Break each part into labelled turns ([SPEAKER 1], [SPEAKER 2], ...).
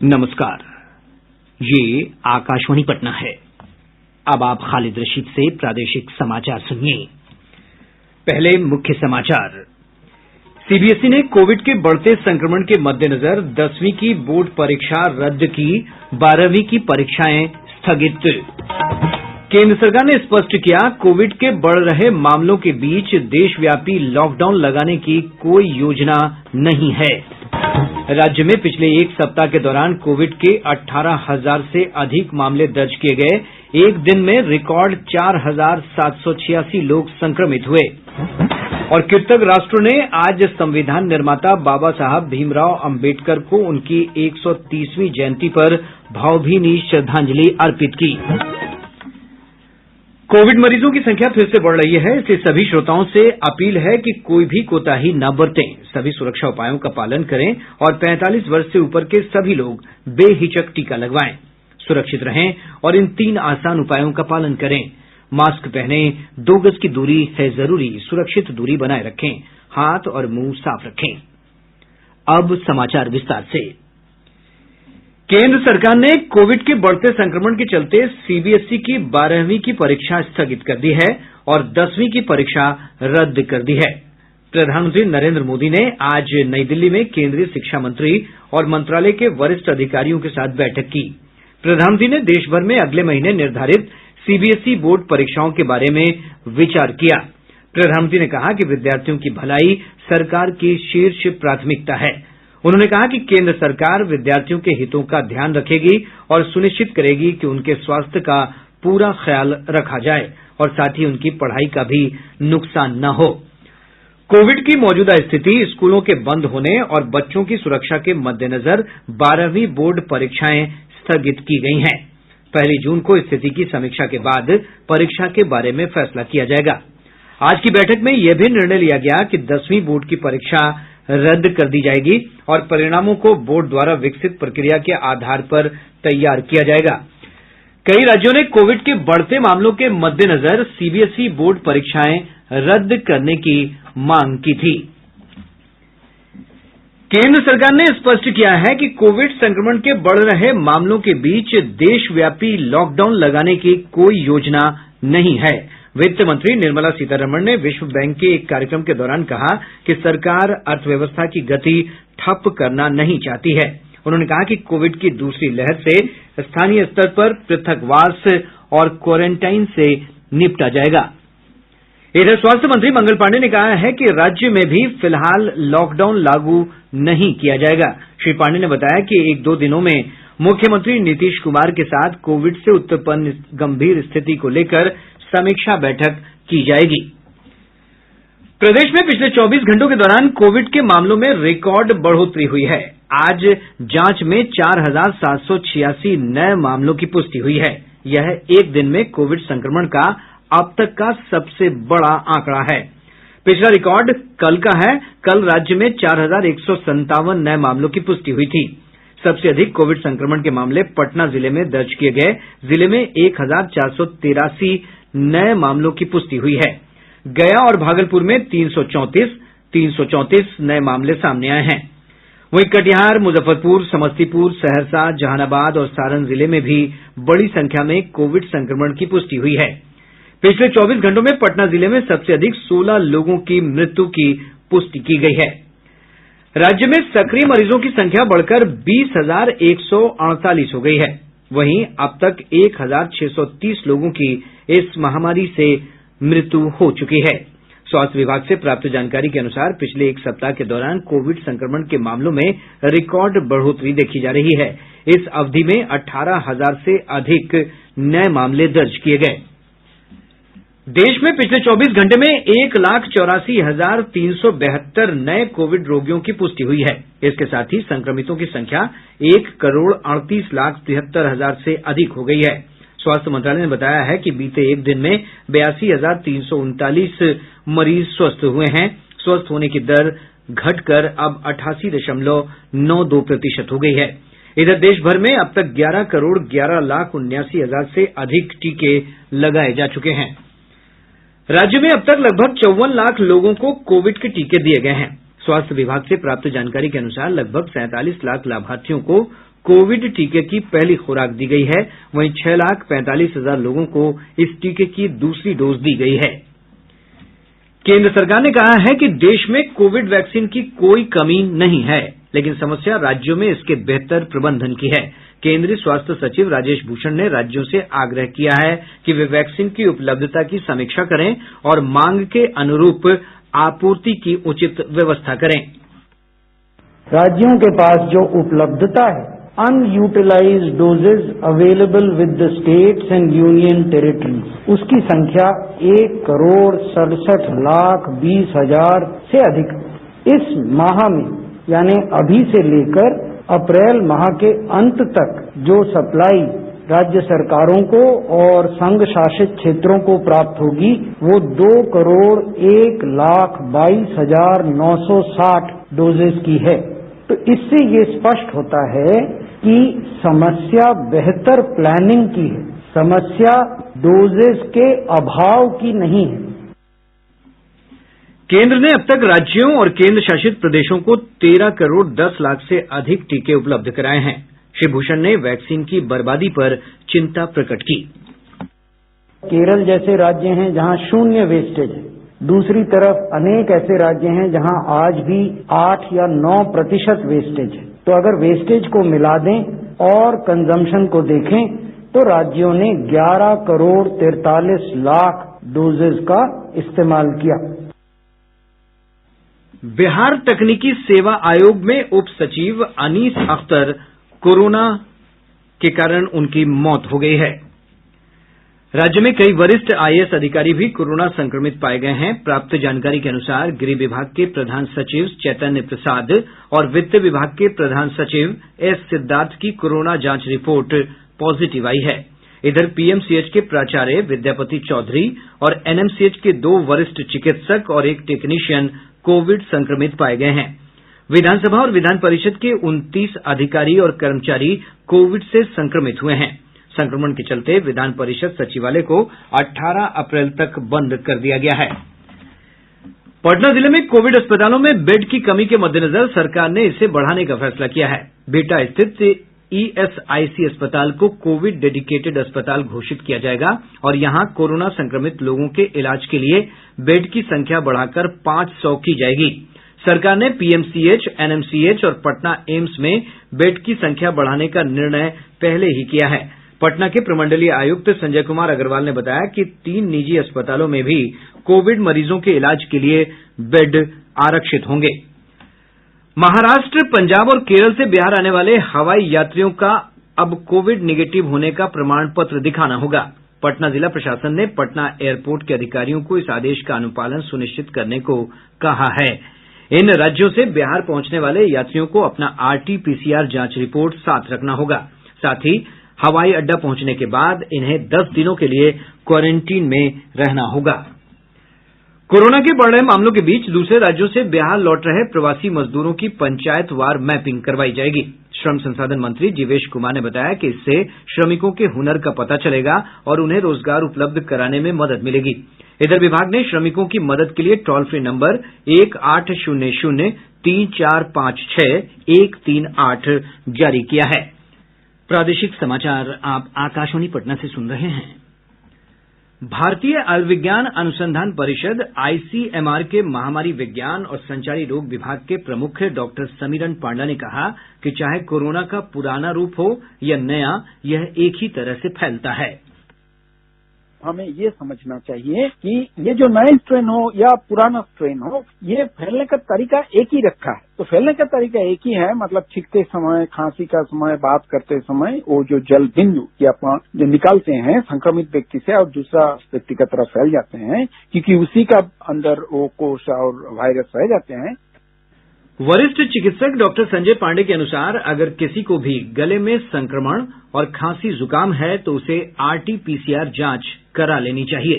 [SPEAKER 1] नमस्कार, ये आकाशवाणी पटना है। अब आप खालिद रशीद से प्रादेशिक समाचार सुनिए। पहले मुख्य समाचार। सीबीएसई ने कोविड के बढ़ते संक्रमण के मद्देनजर 10वीं की बोर्ड परीक्षा रद्द की, 12वीं की परीक्षाएं स्थगित। केंद्र सरकार ने स्पष्ट किया, कोविड के बढ़ रहे मामलों के बीच देशव्यापी लॉकडाउन लगाने की कोई योजना नहीं है। राज्य में पिछले एक सप्ताह के दौरान कोविड के 18,000 से अधिक मामले दर्ज किए गए। एक दिन में रिकॉर्ड 4,786 लोग संक्रमित हुए। और कृतज्ञ राष्ट्र ने आज संविधान निर्माता बाबा साहब भीमराव अम्बेडकर को उनकी 130वीं जयंती पर भावभीनी श्रद्धांजलि अर्पित की। कोविड मरीजों की संख्या फिर से बढ़ रही है, इसलिए सभी श्रोताओं से अपील है कि कोई भी कोताही न बरतें, सभी सुरक्षा उपायों का पालन करें और 45 वर्ष से ऊपर के सभी लोग बेहिचक टीका लगवाएं। सुरक्षित रहें और इन 3 आसान उपायों का पालन करें। मास्क पहनें, 2 गज की दूरी है जरूरी, सुरक्षित दूरी बनाए रखें, हाथ और मुंह साफ रखें। अब समाचार विस्तार से। केंद्र सरकार ने कोविड के बढ़ते संक्रमण के चलते सीबीएसई की 12वीं की परीक्षा स्थगित कर दी है और 10वीं की परीक्षा रद्द कर दी है। प्रधानमंत्री नरेंद्र मोदी ने आज नई दिल्ली में केंद्रीय शिक्षा मंत्री और मंत्रालय के वरिष्ठ अधिकारियों के साथ बैठक की। प्रधानमंत्री ने देश भर में अगले महीने निर्धारित सीबीएसई बोर्ड परीक्षाओं के बारे में विचार किया। प्रधानमंत्री ने कहा कि विद्यार्थियों की भलाई सरकार की शीर्ष प्राथमिकता है। उन्होंने कहा कि केंद्र सरकार विद्यार्थियों के हितों का ध्यान रखेगी और सुनिश्चित करेगी कि उनके स्वास्थ्य का पूरा ख्याल रखा जाए और साथ ही उनकी पढ़ाई का भी नुकसान न हो। कोविड की मौजूदा स्थिति, स्कूलों के बंद होने और बच्चों की सुरक्षा के मद्देनजर 12वीं बोर्ड परीक्षाएं स्थगित की गई हैं। 1 जून को स्थिति की समीक्षा के बाद परीक्षा के बारे में फैसला किया जाएगा। आज की बैठक में यह भी निर्णय लिया गया कि 10वीं बोर्ड की परीक्षा रद्द कर दी जाएगी और परिणामों को बोर्ड द्वारा विकसित प्रक्रिया के आधार पर तैयार किया जाएगा। कई राज्यों ने कोविड के बढ़ते मामलों के मद्देनजर सीबीएसई बोर्ड परीक्षाएं रद्द करने की मांग की थी। केंद्र सरकार ने स्पष्ट किया है कि कोविड संक्रमण के बढ़ रहे मामलों के बीच देशव्यापी लॉकडाउन लगाने की कोई योजना नहीं है। वित्त मंत्री निर्मला सीतारमण ने विश्व बैंक के एक कार्यक्रम के दौरान कहा कि सरकार अर्थव्यवस्था की गति ठप करना नहीं चाहती है। उन्होंने कहा कि कोविड की दूसरी लहर से स्थानीय स्तर पर पृथकवास और क्वारंटाइन से निपटा जाएगा। इधर स्वास्थ्य मंत्री मंगल पांडेय ने कहा है कि राज्य में भी फिलहाल लॉकडाउन लागू नहीं किया जाएगा। श्री पांडेय ने बताया कि 1-2 दिनों में मुख्यमंत्री नीतीश कुमार के साथ कोविड से उत्पन्न गंभीर स्थिति को लेकर समीक्षा बैठक की जाएगी। प्रदेश में पिछले 24 घंटों के दौरान कोविड के मामलों में रिकॉर्ड बढ़ोतरी हुई है। आज जांच में 4,786 नए मामलों की पुष्टि हुई है। यह एक दिन में कोविड संक्रमण का अब तक का सबसे बड़ा आंकड़ा है। पिछला रिकॉर्ड कल का है। कल राज्य में 4,157 नए मामलों की पुष्टि हुई थी। सबसे अधिक कोविड संक्रमण के मामले पटना जिले में दर्ज किए गए। जिले में 1,483 नए मामलों की पुष्टि हुई है। गया और भागलपुर में 334 नए मामले सामने आए हैं। वहीं कटिहार, मुजफ्फरपुर, समस्तीपुर, सहरसा, जहानाबाद और सारण जिले में भी बड़ी संख्या में कोविड संक्रमण की पुष्टि हुई है। पिछले 24 घंटों में पटना जिले में सबसे अधिक 16 लोगों की मृत्यु की पुष्टि की गई है। राज्य में सक्रिय मरीजों की संख्या बढ़कर 20,148 हो गई है। वहीं अब तक 1,630 लोगों की इस महामारी से मृत्यु हो चुकी है। स्वास्थ्य विभाग से प्राप्त जानकारी के अनुसार पिछले एक सप्ताह के दौरान कोविड संक्रमण के मामलों में रिकॉर्ड बढ़ोतरी देखी जा रही है। इस अवधि में 18,000 से अधिक नए मामले दर्ज किए गए। देश में पिछले 24 घंटे में 1,84,372 नए कोविड रोगियों की पुष्टि हुई है। इसके साथ ही संक्रमितों की संख्या 1,38,73,000 से अधिक हो गई है। स्वास्थ्य मंत्रालय ने बताया है कि बीते एक दिन में 82,339 मरीज स्वस्थ हुए हैं। स्वस्थ होने की दर घटकर अब 88.92% हो गई है। इधर देश भर में अब तक 11,11,79,000 से अधिक टीके लगाए जा चुके हैं। राज्य में अब तक लगभग 54 लाख लोगों को कोविड के टीके दिए गए हैं। स्वास्थ्य विभाग से प्राप्त जानकारी के अनुसार लगभग 47 लाख लाभार्थियों को कोविड टीके की पहली खुराक दी गई है। वहीं 6,45,000 लोगों को इस टीके की दूसरी डोज दी गई है। केंद्र सरकार ने कहा है कि देश में कोविड वैक्सीन की कोई कमी नहीं है, लेकिन समस्या राज्यों में इसके बेहतर प्रबंधन की है। केंद्रीय स्वास्थ्य सचिव राजेश भूषण ने राज्यों से आग्रह किया है कि वे वैक्सीन की उपलब्धता की समीक्षा करें और मांग के अनुरूप आपूर्ति की उचित व्यवस्था करें।
[SPEAKER 2] राज्यों के पास जो उपलब्धता है, unutilised doses available with the states and union territories, उसकी संख्या 1,67,20,000 से अधिक। इस माह में यानी अभी से लेकर अप्रैल माह के अंत तक जो सप्लाई राज्य सरकारों को और संघ शासित क्षेत्रों को प्राप्त होगी वो 2,01,22,960 डोजेज की है। तो इससे ये स्पष्ट होता है कि समस्या बेहतर प्लानिंग की है, समस्या डोजेज के अभाव की नहीं है।
[SPEAKER 1] केंद्र ने अब तक राज्यों और केंद्र शासित प्रदेशों को 13 करोड़ 10 लाख से अधिक टीके उपलब्ध कराए हैं। श्री भूषण ने वैक्सीन की बर्बादी पर चिंता प्रकट की।
[SPEAKER 2] केरल जैसे राज्य हैं जहां शून्य वेस्टेज है, दूसरी तरफ अनेक ऐसे राज्य हैं जहां आज भी 8 या 9% वेस्टेज है। तो अगर वेस्टेज को मिला दें और कंजम्पशन को देखें तो राज्यों ने 11 करोड़ 43 लाख डोजेज का इस्तेमाल किया।
[SPEAKER 1] बिहार तकनीकी सेवा आयोग में उप सचिव अनीस अख्तर कोरोना के कारण उनकी मौत हो गई है। राज्य में कई वरिष्ठ आईएएस अधिकारी भी कोरोना संक्रमित पाए गए हैं। प्राप्त जानकारी के अनुसार गृह विभाग के प्रधान सचिव चैतन्य प्रसाद और वित्त विभाग के प्रधान सचिव एस सिद्धार्थ की कोरोना जांच रिपोर्ट पॉजिटिव आई है। इधर पीएमसीएच के प्राचार्य विद्यापति चौधरी और एनएमसीएच के 2 वरिष्ठ चिकित्सक और एक टेक्नीशियन कोविड संक्रमित पाए गए हैं। विधानसभा और विधान परिषद के 29 अधिकारी और कर्मचारी कोविड से संक्रमित हुए हैं। संक्रमण के चलते विधान परिषद सचिवालय को 18 अप्रैल तक बंद कर दिया गया है। पटना जिले में कोविड अस्पतालों में बेड की कमी के मद्देनजर सरकार ने इसे बढ़ाने का फैसला किया है। बिहटा स्थित ईएसआईसी अस्पताल को कोविड डेडिकेटेड अस्पताल घोषित किया जाएगा और यहां कोरोना संक्रमित लोगों के इलाज के लिए बेड की संख्या बढ़ाकर 500 की जाएगी। सरकार ने पीएमसीएच, एनएमसीएच और पटना एम्स में बेड की संख्या बढ़ाने का निर्णय पहले ही किया है। पटना के प्रमंडलीय आयुक्त संजय कुमार अग्रवाल ने बताया कि 3 निजी अस्पतालों में भी कोविड मरीजों के इलाज के लिए बेड आरक्षित होंगे। महाराष्ट्र, पंजाब और केरल से बिहार आने वाले हवाई यात्रियों का अब कोविड निगेटिव होने का प्रमाण पत्र दिखाना होगा। पटना जिला प्रशासन ने पटना एयरपोर्ट के अधिकारियों को इस आदेश का अनुपालन सुनिश्चित करने को कहा है। इन राज्यों से बिहार पहुंचने वाले यात्रियों को अपना आरटीपीसीआर जांच रिपोर्ट साथ रखना होगा। साथ ही हवाई अड्डा पहुंचने के बाद इन्हें 10 दिनों के लिए क्वारंटीन में रहना होगा। कोरोना के बढ़ रहे मामलों के बीच दूसरे राज्यों से बिहार लौट रहे प्रवासी मजदूरों की पंचायतवार मैपिंग करवाई जाएगी। श्रम संसाधन मंत्री जीवेश कुमार ने बताया कि इससे श्रमिकों के हुनर का पता चलेगा और उन्हें रोजगार उपलब्ध कराने में मदद मिलेगी। इधर विभाग ने श्रमिकों की मदद के लिए टोल फ्री नंबर 1800-3456-138 जारी किया है। प्रादेशिक समाचार आप आकाशवाणी पटना से सुन रहे हैं। भारतीय आयुर्विज्ञान अनुसंधान परिषद आईसीएमआर के महामारी विज्ञान और संचारी रोग विभाग के प्रमुख डॉक्टर समीरन पांडा ने कहा कि चाहे कोरोना का पुराना रूप हो या नया, यह एक ही तरह से फैलता है।
[SPEAKER 3] हमें ये समझना चाहिए कि ये जो नया स्ट्रेन हो या पुराना स्ट्रेन हो, ये फैलने का तरीका एक ही रखा है। तो फैलने का तरीका एक ही है, मतलब छींकते समय, खांसी का समय, बात करते समय वो जो जल बिंदु या जो निकालते हैं संक्रमित व्यक्ति से और दूसरा व्यक्ति की तरफ फैल जाते हैं, क्योंकि उसी का अंदर वो कोष और वायरस रह जाते हैं।
[SPEAKER 1] वरिष्ठ चिकित्सक डॉक्टर संजय पांडे के अनुसार अगर किसी को भी गले में संक्रमण और खांसी जुकाम है तो उसे आरटीपीसीआर जांच करा लेनी चाहिए।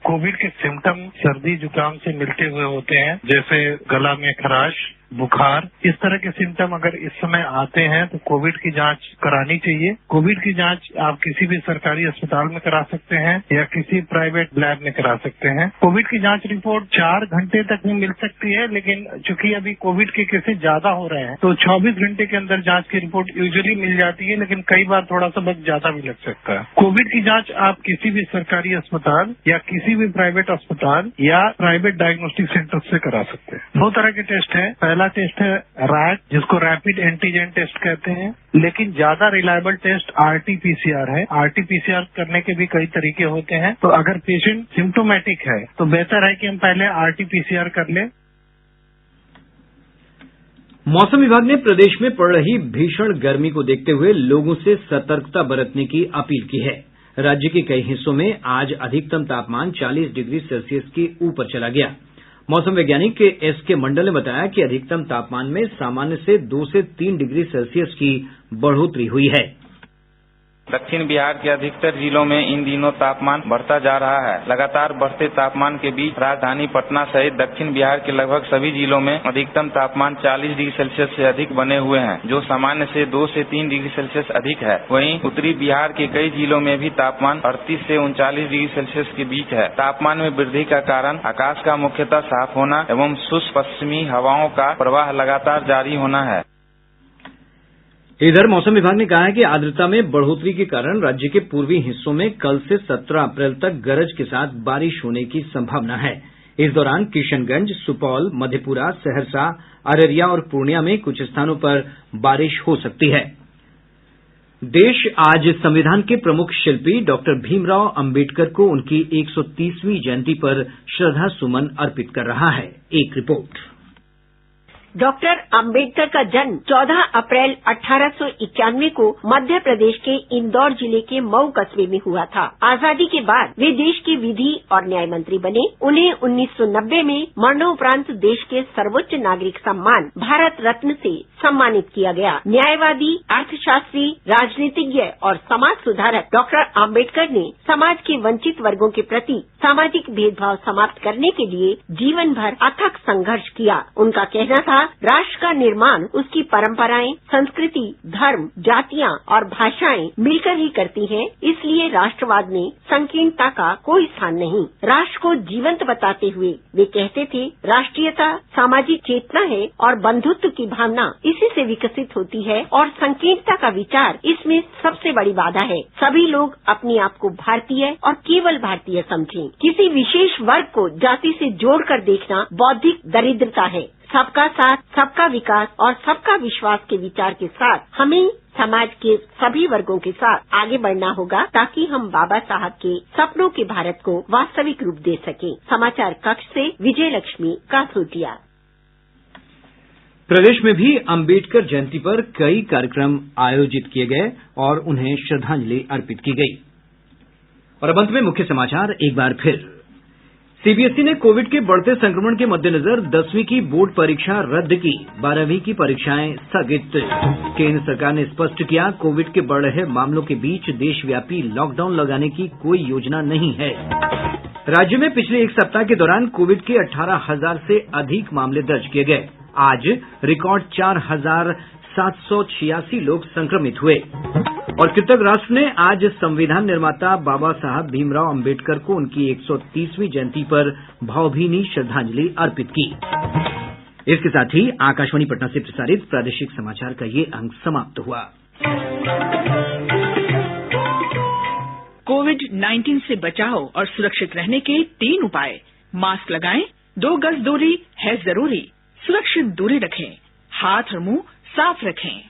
[SPEAKER 4] कोविड के सिम्टम सर्दी जुकाम से मिलते हुए होते हैं, जैसे गला में खराश, बुखार, इस तरह के सिम्टम अगर इस समय आते हैं तो कोविड की जांच करानी चाहिए। कोविड की जांच आप किसी भी सरकारी अस्पताल में करा सकते हैं या किसी प्राइवेट लैब में करा सकते हैं। कोविड की जांच रिपोर्ट 4 घंटे तक में मिल सकती है, लेकिन चूंकि अभी कोविड के केसेस ज्यादा हो रहे हैं तो 24 घंटे के अंदर जांच की रिपोर्ट यूजुअली मिल जाती है, लेकिन कई बार थोड़ा सा वक्त ज्यादा भी लग सकता है। कोविड की जांच आप किसी भी सरकारी अस्पताल या किसी भी प्राइवेट अस्पताल या प्राइवेट डायग्नोस्टिक सेंटर से करा सकते हैं। 2 तरह के टेस्ट है। पहला टेस्ट है रैट, जिसको रैपिड एंटीजन टेस्ट कहते हैं, लेकिन ज्यादा रिलायबल टेस्ट RT-PCR है। RT-PCR करने के भी कई तरीके होते हैं, तो अगर पेशेंट सिम्टोमेटिक है तो बेहतर है कि हम पहले RT-PCR कर लें।
[SPEAKER 1] मौसम विभाग ने प्रदेश में पड़ रही भीषण गर्मी को देखते हुए लोगों से सतर्कता बरतने की अपील की है। राज्य के कई हिस्सों में आज अधिकतम तापमान 40 डिग्री सेल्सियस के ऊपर चला गया। मौसम वैज्ञानिक SK मंडल ने बताया कि अधिकतम तापमान में सामान्य से 2 से 3 डिग्री सेल्सियस की बढ़ोतरी हुई है।
[SPEAKER 5] दक्षिण बिहार के अधिकतर जिलों में इन दिनों तापमान बढ़ता जा रहा है। लगातार बढ़ते तापमान के बीच राजधानी पटना सहित दक्षिण बिहार के लगभग सभी जिलों में अधिकतम तापमान 40 डिग्री सेल्सियस से अधिक बने हुए हैं, जो सामान्य से 2 से 3 डिग्री सेल्सियस अधिक है। वहीं उत्तरी बिहार के कई जिलों में भी तापमान 38 से 39 डिग्री सेल्सियस के बीच है। तापमान में वृद्धि का कारण आकाश का मुख्यतः साफ होना एवं शुष्क पश्चिमी हवाओं का प्रवाह लगातार जारी होना है।
[SPEAKER 1] इधर मौसम विभाग ने कहा है कि आर्द्रता में बढ़ोतरी के कारण राज्य के पूर्वी हिस्सों में कल से 17 अप्रैल तक गरज के साथ बारिश होने की संभावना है। इस दौरान किशनगंज, सुपौल, मधेपुरा, सहरसा, अररिया और पूर्णिया में कुछ स्थानों पर बारिश हो सकती है। देश आज संविधान के प्रमुख शिल्पी डॉक्टर भीमराव अम्बेडकर को उनकी 130वीं जयंती पर श्रद्धा सुमन अर्पित कर रहा है। एक रिपोर्ट।
[SPEAKER 6] डॉक्टर अम्बेडकर का जन्म 14 अप्रैल 1891 को मध्य प्रदेश के इंदौर जिले के मऊ कस्बे में हुआ था। आजादी के बाद वे देश के विधि और न्याय मंत्री बने। उन्हें 1990 में मरणोपरांत देश के सर्वोच्च नागरिक सम्मान भारत रत्न से सम्मानित किया गया। न्यायवादी, अर्थशास्त्री, राजनीतिज्ञ और समाज सुधारक डॉक्टर अम्बेडकर ने समाज के वंचित वर्गों के प्रति सामाजिक भेदभाव समाप्त करने के लिए जीवन भर अथक संघर्ष किया। उनका कहना था, राष्ट्र का निर्माण उसकी परंपराएं, संस्कृति, धर्म, जातियां और भाषाएं मिलकर ही करती हैं। इसलिए राष्ट्रवाद में संकीर्णता का कोई स्थान नहीं। राष्ट्र को जीवंत बताते हुए वे कहते थे, राष्ट्रीयता सामाजिक चेतना है और बंधुत्व की भावना इसी से विकसित होती है और संकीर्णता का विचार इसमें सबसे बड़ी बाधा है। सभी लोग अपने आप को भारतीय और केवल भारतीय समझें। किसी विशेष वर्ग को जाति से जोड़कर देखना बौद्धिक दरिद्रता है। सबका साथ, सबका विकास और सबका विश्वास के विचार के साथ हमें समाज के सभी वर्गों के साथ आगे बढ़ना होगा, ताकि हम बाबा साहब के सपनों के भारत को वास्तविक रूप दे सकें। समाचार कक्ष से विजय लक्ष्मी काथोटिया।
[SPEAKER 1] प्रदेश में भी अम्बेडकर जयंती पर कई कार्यक्रम आयोजित किए गए और उन्हें श्रद्धांजलि अर्पित की गई। और अब अंत में मुख्य समाचार एक बार फिर। सीबीएसई ने कोविड के बढ़ते संक्रमण के मद्देनजर 10वीं की बोर्ड परीक्षा रद्द की, 12वीं की परीक्षाएं स्थगित। केंद्र सरकार ने स्पष्ट किया, कोविड के बढ़ रहे मामलों के बीच देशव्यापी लॉकडाउन लगाने की कोई योजना नहीं है। राज्य में पिछले एक सप्ताह के दौरान कोविड के 18,000 से अधिक मामले दर्ज किए गए। आज रिकॉर्ड 4,786 लोग संक्रमित हुए। और कृतज्ञ राष्ट्र ने आज संविधान निर्माता बाबा साहब भीमराव अम्बेडकर को उनकी 130वीं जयंती पर भावभीनी श्रद्धांजलि अर्पित की। इसके साथ ही आकाशवाणी पटना से प्रसारित प्रादेशिक समाचार का ये अंक समाप्त हुआ।
[SPEAKER 7] कोविड-19 से बचाव और सुरक्षित रहने के 3 उपाय। मास्क लगाएं, 2 गज दूरी है जरूरी, सुरक्षित दूरी रखें, हाथ और मुंह साफ रखें।